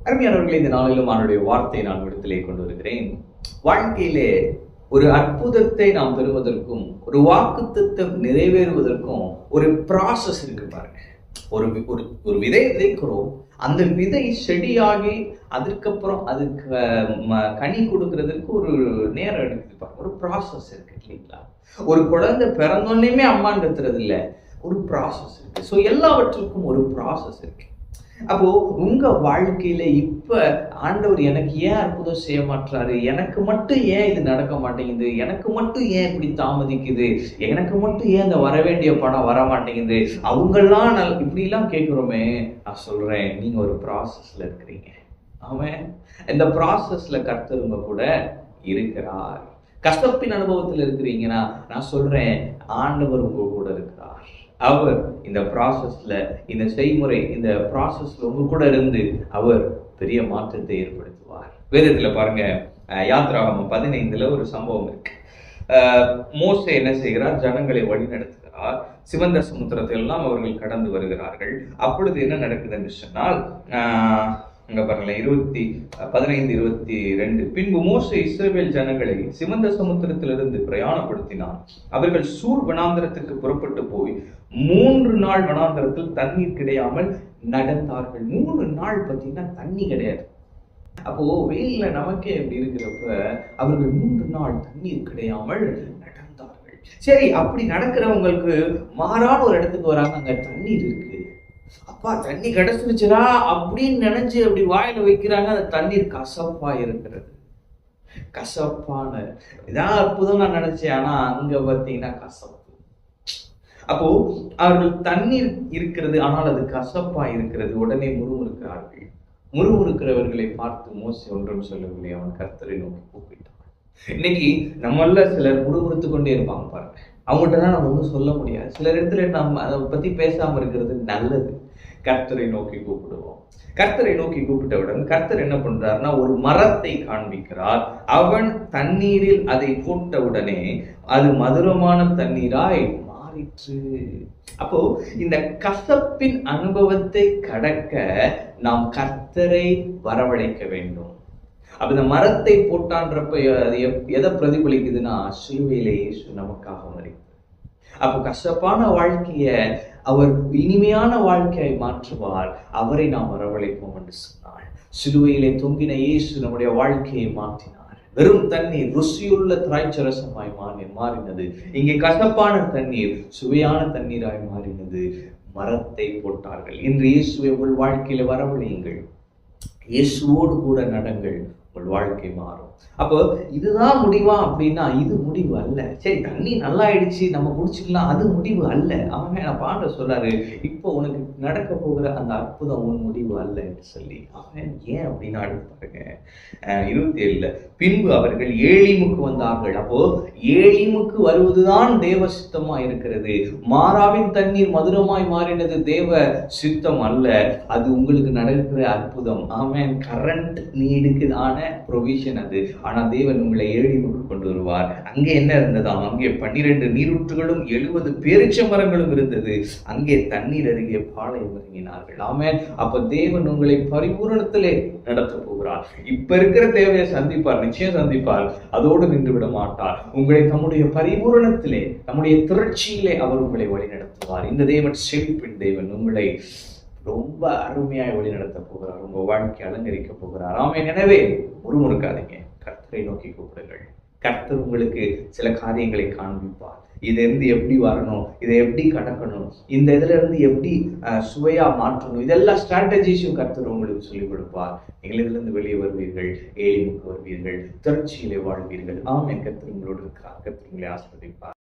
அருமையானவர்களே, இந்த நாளிலும் அவனுடைய வார்த்தையை நான் இடத்திலே கொண்டு வருகிறேன். வாழ்க்கையிலே ஒரு அற்புதத்தை நாம் பெறுவதற்கும் ஒரு வாக்குத்தத்தம் நிறைவேறுவதற்கும் ஒரு ப்ராசஸ் இருக்கு பாருங்க. ஒரு ஒரு விதை விதைக்கிறோம், அந்த விதை செடியாகி அதுக்கப்புறம் அதுக்கு கனி கொடுக்கறதுக்கு ஒரு நேரம் எடுக்குது பாருங்க. ஒரு ப்ராசஸ் இருக்கு இல்லைங்களா? ஒரு குழந்தை பிறந்தோடனே அம்மான்னு கத்துறது இல்லை, ஒரு ப்ராசஸ் இருக்கு. ஸோ எல்லாவற்றுக்கும் ஒரு ப்ராசஸ் இருக்கு. அப்போ உங்க வாழ்க்கையில இப்ப ஆண்டவர் எனக்கு ஏன் அற்புதம் செய்ய மாட்டாரு, எனக்கு மட்டும் ஏன் இது நடக்க மாட்டேங்குது, எனக்கு மட்டும் ஏன் இப்படி தாமதிக்குது, எனக்கு மட்டும் ஏன் இந்த வர வேண்டிய பணம் வர மாட்டேங்குது, அவங்கெல்லாம் இப்படி எல்லாம் கேட்கிறோமே. நான் சொல்றேன், நீங்க ஒரு ப்ராசஸ்ல இருக்கிறீங்க. ஆமென். இந்த ப்ராசஸ்ல கர்த்தர் உங்க கூட இருக்கிறார். கஷ்டத்தின் அனுபவத்தில் இருக்கிறீங்கன்னா நான் சொல்றேன், ஆண்டவர் உங்க கூட இருக்கிறார். அவர் இந்த ப்ராசஸ்ல, இந்த செய்முறை, இந்த ப்ராசஸ்ல உங்க கூட இருந்து அவர் பெரிய மாற்றத்தை ஏற்படுத்துவார். வேதத்துல பாருங்க, யாத்ராகமம் 15 ஒரு சம்பவம் இருக்கு. மோசே என்ன செய்கிறார்? ஜனங்களை வழி நடத்துகிறார். சிவந்த சமுத்திரத்தை எல்லாம் அவர்கள் கடந்து வருகிறார்கள். அப்பொழுது என்ன நடக்குது என்று சொன்னால், அங்க பாருங்களேன், 15:22. பின்பு மோசே இஸ்ரவேல் ஜனங்களை சிவந்த சமுத்திரத்திலிருந்து பிரயாணப்படுத்தினார். அவர்கள் சூர் வனாந்தரத்துக்கு புறப்பட்டு போய் 3 நாள் வனாந்தரத்தில் தண்ணீர் கிடையாமல் நடந்தார்கள். 3 நாள் பார்த்தீங்கன்னா தண்ணி கிடையாது. அப்போ வெயில்ல நமக்கே எப்படி இருக்கிறப்ப அவர்கள் 3 நாள் தண்ணீர் கிடையாமல் நடந்தார்கள். சரி, அப்படி நடக்கிறவங்களுக்கு மாறான ஒரு இடத்துக்கு வராங்க, அங்க தண்ணீர் இருக்கு. அப்பா தண்ணி கிடைச்சிருச்சுடா அப்படின்னு நினைச்சு அப்படி வாயில வைக்கிறாங்க. அந்த தண்ணீர் கசப்பா இருக்கிறது. கசப்பான இதான் அற்புதம் நான் நினைச்சேன், ஆனா அங்க பார்த்தீங்கன்னா கசப்பு. அப்போ அவர்கள் தண்ணீர் இருக்கிறது, ஆனால் அது கசப்பா இருக்கிறது. உடனே முறுமுறுக்கிறார்கள். முறுமுறுக்கிறவர்களை பார்த்து மோசே ஒன்றும் சொல்லவில்லை, அவன் கர்த்தரை நோக்கி கூப்பிட்டான். இன்னைக்கு நம்மள சிலர் முறுமுறுத்து கொண்டே இருப்பாங்க பாருங்க. அவங்ககிட்ட தான் நம்ம ஒன்றும் சொல்ல முடியாது. சில இடத்துல நம்ம அதை பத்தி பேசாம இருக்கிறது நல்லது. கர்த்தரை நோக்கி கூப்பிடுவோம். கர்த்தரை நோக்கி கூப்பிட்டவுடன் கர்த்தர் என்ன பண்றாருன்னா, ஒரு மரத்தை காண்பிக்கிறார். அவன் தண்ணீரில் அதை போட்டவுடனே அது மதுரமான தண்ணீராய் மாறிற்று. அப்போ இந்த கசப்பின் அனுபவத்தை கடக்க நாம் கர்த்தரை வரவழைக்க வேண்டும். அப்ப இந்த மரத்தை போட்டான்றப்ப அது எதை பிரதிபலிக்குதுன்னா, சிலுவையிலே இயேசு நமக்காக மரித்தார். அப்போ கசப்பான வாழ்க்கைய அவர் இனிமையான வாழ்க்கையை மாற்றுவார். அவரை நாம் வரவழைப்போம் என்று சொன்னார். சிலுவையிலே தொங்கின இயேசு நம்முடைய வாழ்க்கையை மாற்றினார். வெறும் தண்ணீர் ருசியுள்ள திராட்சரசமாய் மாறினது. இங்கே கசப்பான தண்ணீர் சுவையான தண்ணீராய் மாறினது. மரத்தை போட்டார்கள். இன்று இயேசுவை உங்கள் வாழ்க்கையில வரவழையுங்கள். இயேசுவோடு கூட நடங்கள், உங்கள் வாழ்க்கை மாறும். அப்போ இதுதான் முடிவா அப்படின்னா, இது முடிவு அல்ல. சரி, தண்ணி நல்லா ஆயிடுச்சு, நம்ம குடிச்சுக்கலாம், அது முடிவு அல்ல. அவன் ஆண்டவர் சொல்றாரு, இப்போ உனக்கு நடக்க போகிற அந்த அற்புதம் உன் முடிவு அல்ல என்று சொல்லி. அவன் ஏன் அப்படின்னா பாருங்க, 27 பின்பு அவர்கள் ஏலிமுக்கு வந்தார்கள். அப்போ ஏலிமுக்கு வருவதுதான் தேவ சித்தமா இருக்கிறது. மாறாவின் தண்ணீர் மதுரமாய் மாறினது தேவ சித்தம் அல்ல, அது உங்களுக்கு நடக்கிற அற்புதம். ஆமென். கரண்ட் நீடுக்கு ஆன ப்ரொவிஷன் அது. ஆனா தேவன் உங்களை ஏலிமுக்கு கொண்டு வருவார். அங்கே என்ன இருந்ததாம்? அங்கே 12 நீரூற்றுகளும் 70 பேரிச்ச மரங்களும் இருந்தது. அங்கே தண்ணீர் அருகே பாளையம் இறங்கினார்கள். ஆமென். அப்ப தேவன் உங்களை பரிபூரணத்திலே நடத்த போகிறார். இப்ப இருக்கிற தேவையை சந்திப்பார், நிச்சயம் சந்திப்பார். அதோடு நின்று விட மாட்டார். உங்களை தம்முடைய பரிபூரணத்திலே, நம்முடைய திரட்சியிலே அவர் உங்களை வழி நடத்துவார். இந்த தேவன் செழிப்பின் தேவன் உங்களை ரொம்ப அருமையாய் வழி நடத்த போகிறார். உங்க வாழ்க்கை அலங்கரிக்க போகிறார். ஆமென். எனவே முறுமுறுக்காதீங்க, கர்த்தரை நோக்கி கூப்பிடுங்கள். கர்த்தர் உங்களுக்கு சில காரியங்களை காண்பிப்பார். இதிலிருந்து எப்படி வரணும், இதை எப்படி கடக்கணும், இந்த இதுல இருந்து எப்படி சுவையா மாற்றணும், இதெல்லாம் ஸ்ட்ராட்டஜிஸும் கர்த்தர் உங்களுக்கு சொல்லிக் கொடுப்பார். நீங்கள் இதுல இருந்து வெளியே வருவீர்கள், ஏலிமுக்கு வருவீர்கள், திரட்சியிலே வாழ்வீர்கள். ஆமென். கர்த்தர் உங்களோடு இருக்கிறார். கர்த்தர் உங்களை ஆசீர்வதிப்பார்.